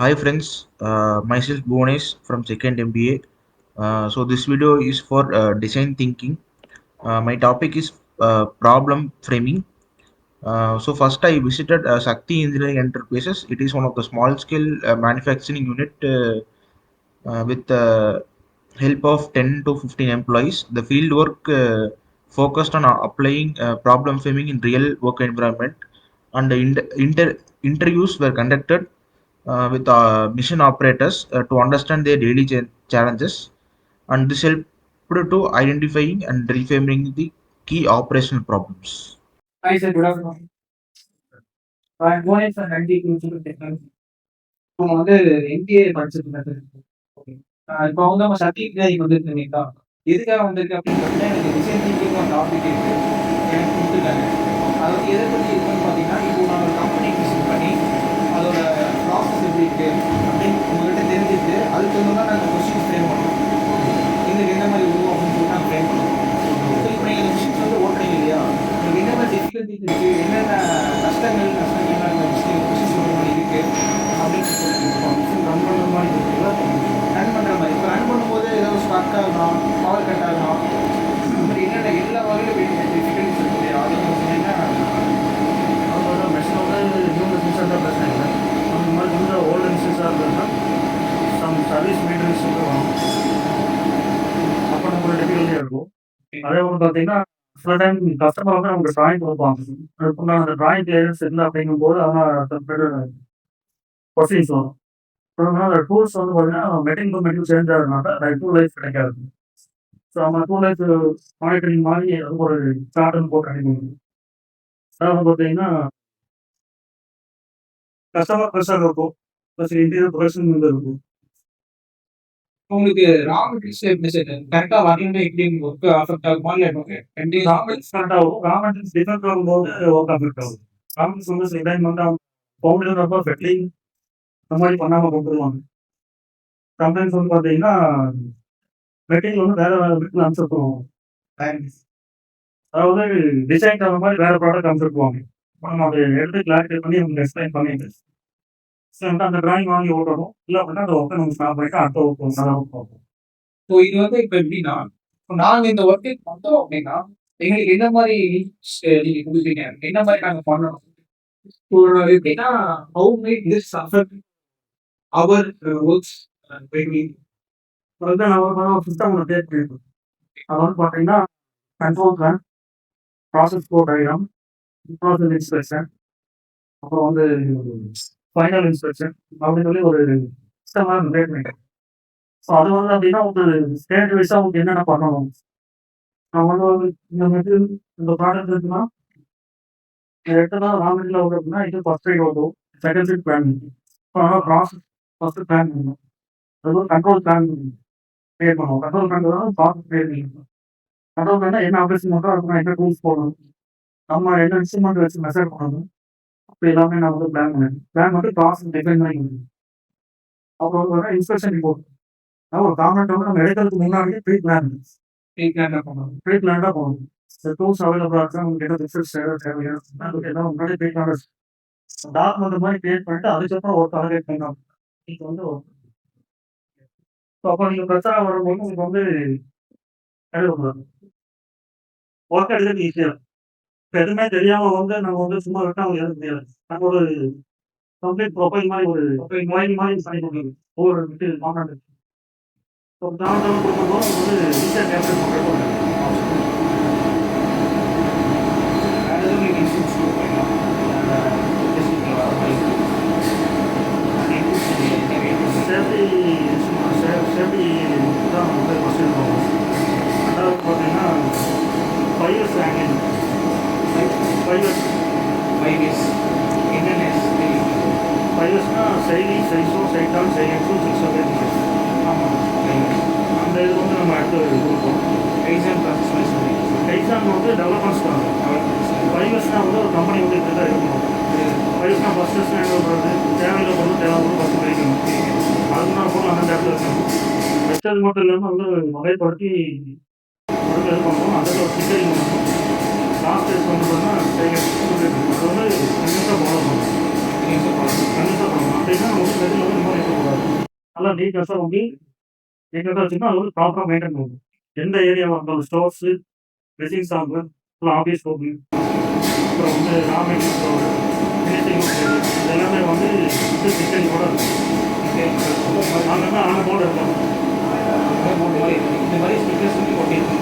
Hi friends, myself Bhuvanesh from second MBA. So this video is for design thinking. My topic is problem framing. So first I visited Sakti Engineering Enterprises. It is one of the small scale manufacturing unit with help of 10 to 15 employees. The field work focused on applying problem framing in real work environment, and the interviews were conducted with mission operators to understand their daily challenges, and this helped to identifying and reframing the key operational problems. Hi sir, good afternoon. I'm Bhuvanesh from NT Institute Technology. நம்ம வந்து MBA படிச்சுட்டு இருந்தது. Okay. இப்போ வந்து நம்ம சக்தி engineering வந்துருக்கு இல்லைங்களா? எதுக்காக வந்திருக்கு அப்படின்னு பார்த்தீங்கன்னா, எனக்கு டிசைன் திங்கிங் ஒரு டாபிக் இருக்கு. எனக்கு குடுத்துருக்காங்க. அது வந்து எத பத்தி இருக்குன்னு பார்த்தீங்கன்னா, இப்போ நான் ஒரு கம்பெனி விசிட் பண்ணி, அதோட ப்ராசஸ் எப்படி இருக்கு அப்படின்னு உங்ககிட்ட தெரிஞ்சுட்டு, அதுக்கு வந்து தான் நாங்க கொஸ்டின்ஸ் ஃப்ரேம் பண்ணோம். இதுக்கு என்ன மாதிரி உருவம் அப்படின்னு சொல்லிட்டு நாங்க ஃப்ரேம் பண்ணோம். ஸோ இப்போ நீங்க இந்த மிஷின்ஸ் வந்து ஓட்டுறீங்க இல்லையா? உங்களுக்கு என்ன மாதிரி டிஃபிகல்டிஸ் இருக்கு? என்னென்ன கஷ்டங்கள்லாம் இந்த மிஷின்ஸ் ஓட்டுற மாதிரி இருக்கு? அப்படின்னு சொல்லிட்டு மிஷின் ரன் பண்ணுற மாதிரி இருக்குல்ல, ரன் பண்ணுற மாதிரி. இப்போ ரன் பண்ணும்போது ஏதாவது ஸ்ட்ரக் ஆகலாம், பவர் கட் ஆகலாம். இந்த மாதிரி என்னென்ன எல்லா வகையிலும் டிஃபிகல்டிஸ் இருக்கு இல்லையா? அதை கொஞ்சம் சொன்னீங்கன்னா அவங்களோட மெஷினோட நியூ மெஷின்ஸாக தான் பிரச்சனை இல்லை. அந்த மாதிரி கொஞ்சம் ஓல்டு மிஷின்ஸாக இருந்ததுன்னா சம் சர்வீஸ் மெயின்டெனன்ஸ் வந்து வரும். அப்போ நம்மளோட டிஃபிகல்ட்டியாக இருக்கும். அதே போல் பார்த்தீங்கன்னா சில டைம் கஸ்டமர் வந்து நமக்கு ட்ராயிங் கொடுப்பாங்க. அதுக்குண்டான அந்த ட்ராயிங் கிளியரன்ஸ் இல்லை அப்படிங்கும்போது அதனால் ப்ரொசீஸ் வரும். அப்புறமா அந்த டூல்ஸ் வந்து பார்த்தீங்கன்னா மெட்டீரியல் டு மெட்டீரியல் சேஞ்ச் ஆகிறதுனால அது டூ லைஃப் கிடைக்காது. ஸோ அவங்க டூ லைஃப் மானிட்டரிங் மாதிரி ஒரு சார்ட்னு போட்டு அனுப்பிடுவாங்க. அதாவது பார்த்தீங்கன்னா கஸ்டமர் ப்ரெஷர் இருக்கும், ப்ளஸ் இன்டீரியர் ப்ரொடக்ஷன் வந்து இருக்கும். உங்களுக்கு ரா மெட்டீரியல்ஸ் எப்படி சார் கரெக்டாக வரலன்னா எப்படி ஒர்க் அஃபெக்ட் ஆகுமா? இல்லை ரெண்டையும் ரா மெட்டீரியல்ஸ் கரெக்டாக ஆகும். ரா மெட்டீரியல்ஸ் டிஃபெக்ட் ஆகும்போது ஒர்க் அஃபெக்ட் ஆகும். ரா மெட்டீரியல்ஸ் வந்து சில டைம் வந்து அவங்க பவுண்டர்ன்றப்போ ஃபெட்லிங் இந்த மாதிரி பண்ணாமல் கொண்டுருவாங்க. சம்டைம்ஸ் வந்து பார்த்தீங்கன்னா மெட்டீரியல் வந்து வேறு வேறு வீட்டில் அனுப்பிச்சிருப்போம். அதாவது டிசைன் தகுந்த மாதிரி வேறு ப்ராடக்ட் அனுப்பிச்சிருப்பாங்க. நம்ம அதை எடுத்து கிளாரிஃபை பண்ணி அவங்க எக்ஸ்பிளைன் பண்ணிட்டு ஸோ வந்து அந்த ட்ராயிங் வாங்கி ஓட்டணும். இல்லை அப்படின்னா அந்த ஒர்க்கை நம்ம ஸ்டாப் பண்ணிட்டு அடுத்த ஒர்க் நல்லா பார்ப்போம். ஸோ இது வந்து இப்போ எப்படின்னா, இப்போ நாங்க இந்த ஒர்க்குக்கு வந்தோம் அப்படின்னா, எங்களுக்கு என்ன மாதிரி நீங்க குடுப்பீங்க? என்ன மாதிரி நாங்க பண்ணணும்? இப்போ எப்படின்னா, how make this affect our works baby. வந்து நான் ஒரு சிஸ்டம் ஒன்று கிரியேட் பண்ணியிருக்கோம். அது வந்து பார்த்தீங்கன்னா control plan, process flow diagram, process inspection, அப்புறம் வந்து ஃபைனல் இன்ஸ்பெக்ஷன் அப்படின்னு சொல்லி ஒரு சிஸ்டமாக கிரியேட் பண்ணிட்டேன். ஸோ அது வந்து அப்படின்னா உங்களுக்கு ஸ்டேட் வைஸாக உங்களுக்கு என்னென்ன பண்ணணும். நான் வந்து இந்த மெட்டீரியல் இந்த ப்ராடக்ட் இருக்குன்னா எடுத்தனா ரா மெட்டீரியல் ஆகுது அப்படின்னா இது ஃபர்ஸ்ட் சைடு வரும், செகண்ட் சைட் பிளான் பண்ணும். ஸோ அதனால் ப்ராசஸ் ஃபஸ்ட்டு பிளான் பண்ணணும். அது ஒரு கண்ட்ரோல் பிளான் கிரியேட் பண்ணுவோம். கண்ட்ரோல் பிளான் தான் ப்ராசஸ் கிரியேட் பண்ணிக்கணும். கண்ட்ரோல் பிளான்னா என்ன ஆப்ரேஷன் பண்ணுறோம், அதுக்கு என்ன டூல்ஸ் போடணும், நம்ம என்ன இன்ஸ்ட்ருமெண்ட் வச்சு மெஷர் பண்ணணும், அப்படி எல்லாமே நான் வந்து பிளான் பண்ணேன். பிளான் பண்ணி ப்ராசஸ் டிஃபைன் பண்ணி கொடுக்கணும். அப்புறம் வந்து இன்ஸ்பெக்ஷன் ரிப்போர்ட். ஒரு காமெண்ட் வந்து நம்ம எடுக்கிறதுக்கு முன்னாடியே ப்ரீ பிளான் பண்ணணும். ப்ரீ பிளான்டாக போகணும். இந்த டூல்ஸ் அவைலபிளாக இருக்கா, உங்களுக்கு என்ன ரிசல்ட்ஸ் தேவையா அதுக்கு எல்லாம் முன்னாடி ப்ரீ பிளான் டாக்குமெண்ட் மாதிரி கிரியேட் பண்ணிட்டு அதுக்கப்புறம் ஒரு டார்கெட் பண்ணணும். இது வந்து அப்போ நீங்கள் பிரச்சனை வரும்போது உங்களுக்கு வந்து எழுதக்கூடாது. ஒர்க் எடுக்கிறது ஈஸியாக எதுவுமே தெரியாமல் வந்து நம்ம வந்து சும்மா விட்டு அவங்க எழுத முடியாது. நம்ம ஒரு கம்ப்ளீட் ப்ரொஃபைல் மாதிரி ஒரு மாதிரி பண்ணி கொடுக்குறது ஒவ்வொரு விட்டு கான்டாக்ட். ஸோ கான்டாக்ட் கொடுக்கும்போது வந்து ஈஸியாக கேப்சர் பண்ணுறது ஒரு ஆப்ஷன். வேற எதுவும் நீங்க இன்ஸ்டியூட்ஸ் கொடுப்பீங்களா? சேஃப்டி சேஃப்டி தான் வந்து ஃபஸ்ட்டு இருக்கும். ரெண்டாவது பார்த்தீங்கன்னா 5 இயர்ஸ் ஆங்கிள் 5 இயர்ஸ் 5 இயர்ஸ் என்னென்ன 5 இயர்ஸ்னா செயலி சைஸோ சைட்டான் செயலிஸோ 6 வகையாக ஆமாம் அந்த இது வந்து நம்ம அடுத்து கொடுப்போம். எக்ஸாம் ப்ராசஸ் மாதிரி சொன்னீங்க. எக்ஸாம் வந்து டெவலப்மெண்ட்ஸ் தான். 5 இயர்ஸ்னால் வந்து ஒரு கம்பெனி வந்து இப்படி தான் இருக்கணும். 5 இயர்ஸ்னால் ஃபஸ்ட் இயர்ஸ் என்ன பண்ணுறது, தேவையில்லை பொருள் தேவைப்படும் ஃபஸ்ட்டு கிடைக்கணும். அதுனா பொருள் அந்த இடத்துல இருக்கணும். வச்சது மட்டும் இல்லாமல் வந்து வகைப்படுத்தி பொருள் இது பண்ணுறோம். அதில் ஒரு ஸ்டிக்கரிங் பண்ணணும். லாஸ்ட் இயர்ஸ் வந்து பார்த்தீங்கன்னா அது வந்து கண்டிப்பாக ஃபாலோ பண்ணணும். கண்டிப்பாக பண்ணணும். அப்படின்னா வந்து செட்டில் வந்து ரிமோட் இருக்கக்கூடாது. நல்லா நீட்னஸாக வந்து நீட்னஸாக வச்சுன்னா அது வந்து ப்ராப்பராக மெயின்டைன் பண்ணும். எந்த ஏரியாவாக இருந்தாலும் ஸ்டோர்ஸு, ட்ரெஸ்ஸிங் ஷாப்பு, அப்புறம் ஆஃபீஸ் ரூமு, அப்புறம் வந்து ரா மெட்டீரியல் ஸ்டோரு, ஃபினிஷிங் இது எல்லாமே வந்து சிஸ்டமோட அங்கங்கே ஆன போர்டு இருக்கும். இந்த மாதிரி ஸ்டிக்கர்ஸ் வந்து ஒட்டியிருக்கோம்.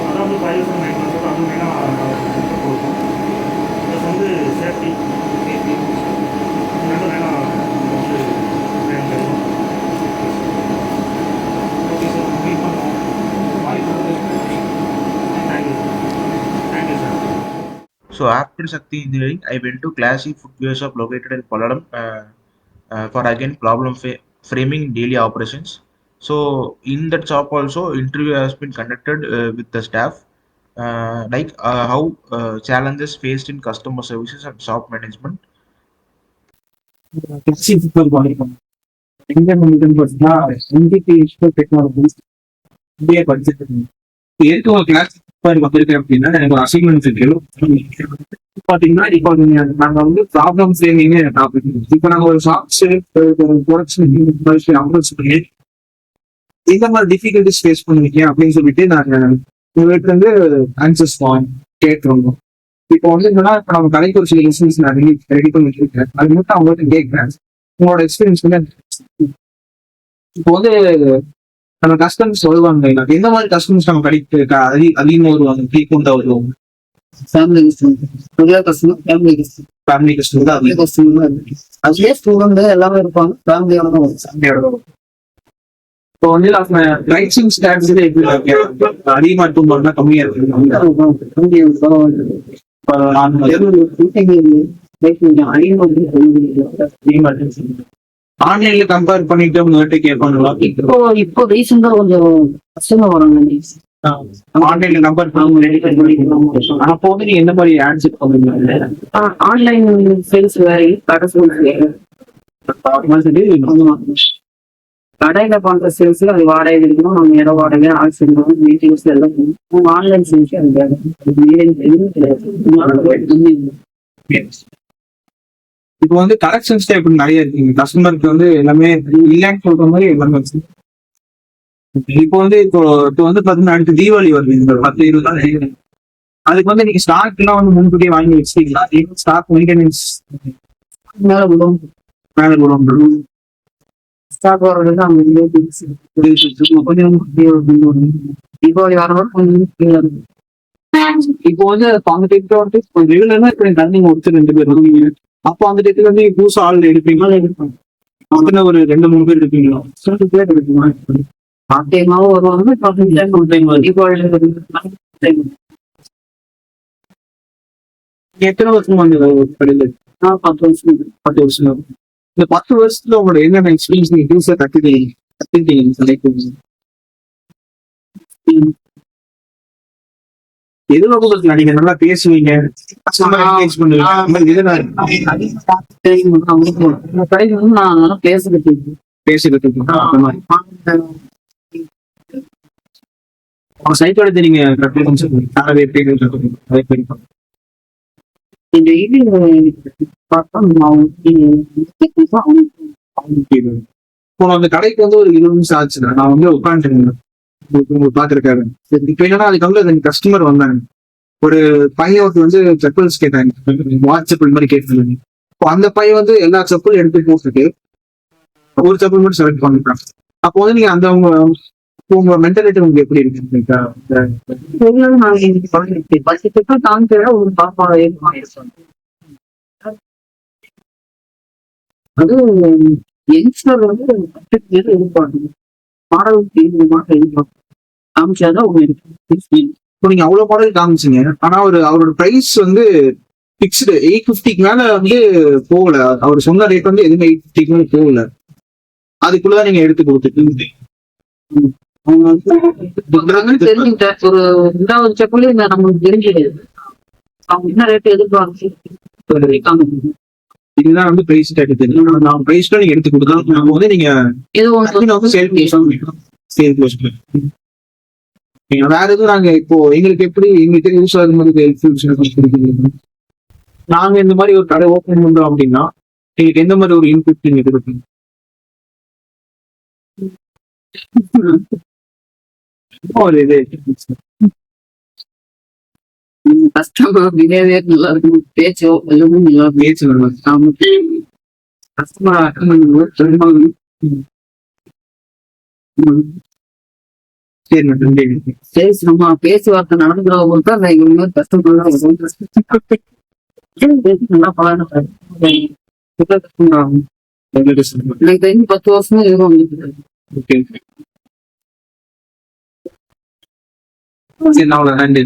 அதாவது பைல்ஸ் மெயின் பண்ணுறது அது மெயினாக கொடுக்கும். ப்ளஸ் வந்து சேஃப்டி ரெண்டும் மெயினாக வந்து மெயின் கிடைக்கும். ஓகே சார், மீட் பண்ணுவோம். வாய்ப்பு thank you thank you sir. So after Shakti Engineering, I went to Classy Footwear Shop located in Palladam for again problem framing daily operations. So in that shop also interview has been conducted with the staff, how challenges faced in customer services and shop management. Taxi football பண்ணிருக்கோம். எங்க பண்ணிருக்கோம்னு பார்த்தீங்கன்னா NDB institute technologies India படிச்சுட்டு இருக்கேன். எதுக்கு ஒரு class வந்திருக்கேன் அப்படின்னா எனக்கு ஒரு அசைன்மெண்ட் இருக்கு. பாத்தீங்கன்னா இப்போ நாங்க வந்து ப்ராப்ளம் ஃப்ரேமிங் டாபிக். இப்போ நாங்க ஒரு ஷாப்ஸ் ப்ரொடக்ஷன் பண்ணி இந்த மாதிரி டிஃபிகல்டிஸ் ஃபேஸ் பண்ணிருக்கேன் அப்படின்னு சொல்லிட்டு நாங்க உங்களுக்கு வந்து ஆன்சர்ஸ் கேட்கிறோம். இப்போ வந்து என்னன்னா இப்போ நம்ம கலைக்கு ஒரு சில லிசன்ஸ் நான் ரெடி பண்ணி வச்சிருக்கேன். அது மட்டும் அவங்கள்ட்ட கேட்கிறேன், உங்களோட எக்ஸ்பீரியன்ஸ் வந்து இப்போ வந்து நம்ம கஸ்டமர்ஸ் வருவாங்க, எந்த மாதிரி கஸ்டமர்ஸ் நம்ம கடைக்கு அதிகமாக வருவாங்க, ஃப்ரீக்வெண்டா வருவாங்க? ஃபேமிலி கஸ்டமர் ஃபேமிலி கஸ்டமர் தான் அதுலயே ஸ்டூடெண்ட் எல்லாமே இருப்பாங்க. ஃபேமிலியோட தான் வரும். இப்போ வந்து நம்ம ரைட்ஸிங் ஸ்டாட்ஸ் அதிகமா இருக்கும்போதுனா கம்மியா இருக்கு. ஆன்லைன்ல கம்பேர் பண்ணிட்டு உங்ககிட்ட கேட்பாங்களா? இப்போ ரீசெண்டா கொஞ்சம் கஷ்டமா வராங்க. ஆன்லைன்ல கம்பேர் பண்ணி அப்போ வந்து நீங்க எந்த மாதிரி ஆட்ஸ் பண்ணுவீங்க? ஆன்லைன் சேல்ஸ் வேற, கடை சேல்ஸ் வேற. கடையில பண்ற சேல்ஸ் அது வாடகை இருக்கணும், நம்ம இட வாடகை, ஆட்ஸ் இருக்கணும், மீட்டிங்ஸ் எல்லாம். ஆன்லைன் சேல்ஸ் அது வேற, எதுவும் கிடையாது. இப்போ வந்து கலெக்ஷன்ஸ் டைப் நிறைய இருக்குங்க. கஸ்டமருக்கு வந்து எல்லாமே இல்லைன்னு சொல்ற மாதிரி எல்லாமே. இப்போ வந்து இப்போ வந்து பாத்தீங்கன்னா அடுத்து தீபாவளி வருது, இந்த 10-20 நாள். அதுக்கு வந்து நீங்க ஸ்டாக் எல்லாம் வந்து முன்கூட்டியே வாங்கி வச்சுக்கலாம். ஸ்டாக் மெயின்டெனன்ஸ் மேல விடும். ஸ்டாக் வர்றது தீபாவளி வர கொஞ்சம். இப்போ வந்து அந்த டைப்ல வந்து ரெகுலரா இப்போ ரன்னிங் ஒருத்தர் 2 பேர் வருவீங்க. அப்போ அந்த டைப்ல வந்து புதுசா ஆள் எடுப்பீங்களா? அதுல ஒரு 2-3 பேர் எடுப்பீங்களா? 2 பேர் எடுப்பீங்களா? பாத்தியமாவும் வருவாங்க. தீபாவளி எத்தனை வருஷமா அந்த கடையில? 10 வருஷம். 10 வருஷம். இந்த 10 வருஷத்துல உங்களோட என்னென்ன எக்ஸ்பீரியன்ஸ் நீங்க புதுசா கத்துக்கிட்டீங்க? எதுல கூட நீங்க நல்லா பேசுவீங்க, நான் நல்லா பேசுறதுக்கு சைட்டோட நீங்க இந்த இது இப்போ அந்த கடைக்கு வந்து ஒரு 20 நிமிஷம் ஆச்சுன்னா நான் வந்து உட்காந்துருந்தேன். உங்களுக்கு பாத்துருக்காரு. இப்ப என்னன்னா அதுக்கு கஸ்டமர் வந்தாங்க. ஒரு பையனுக்கு வந்து செப்பல்ஸ் கேட்டாங்க, வாட்ச் செப்பல் மாதிரி கேட்டாங்க. இப்போ அந்த பையன் வந்து எல்லா செப்பலும் எடுத்து போட்டுட்டு ஒரு செப்பல் மட்டும் செலக்ட் பண்ணிட்டாங்க. அப்போ வந்து நீங்க அந்த உங்க மென்டாலிட்டி உங்களுக்கு எப்படி இருக்கு? அது யங்ஸ்டர் வந்து எதிர்பார்க்கணும், மாடலுக்கு எதிர்பார்க்க காமிச்சாதான் உங்களுக்கு. இப்போ நீங்க அவ்வளவு மாடல் காமிச்சிங்க, ஆனா அவரோட பிரைஸ் வந்து பிக்ஸ்டு 850க்கு மேல வந்து போகல. அவர் சொன்ன ரேட் வந்து எதுவுமே 850க்கு மேல போகல. அதுக்குள்ளதான் நீங்க எடுத்து கொடுத்துட்டு தெரிஞ்சுக்கிட்டேன். ஒரு 2வது செப்பலே நம்மளுக்கு தெரிஞ்சது அவங்க என்ன ரேட் எதிர்பார்க்க. இதுதான் வந்து பிரைஸ் டேக் தெரியும். நான் பிரைஸ் நீங்க எடுத்து கொடுத்தா நம்ம வந்து நீங்க இது சேல் க்ளோஸ் வேற எதுவும் நாங்க இப்போ எங்களுக்கு யூஸ் ஆகுற மாதிரி ஹெல்ப்ஃபுல் நாங்க இந்த மாதிரி ஒரு கடை ஓப்பன் பண்றோம் அப்படின்னா எங்களுக்கு எந்த மாதிரி ஒரு இன்புட் நீங்க கொடுப்பீங்க? ஒரு இது கஸ்டமர் பிஹேவியர் நல்லா இருக்கணும், பேச்சோ எல்லாமே நல்லா பேச்சு வரலாம். கஸ்டமர் அட்டன் பண்ணும்போது சரி மேடம். சேல்ஸ் நம்ம பேச்சுவார்த்தை நடந்துக்கிற பொறுத்து அந்த இவங்க கஸ்டமர் நல்லா பழக எனக்கு தெரிஞ்சு 10 வருஷமா எதுவும் வந்துட்டு ஓகே சரி நான் அவ்வளோ நன்றி.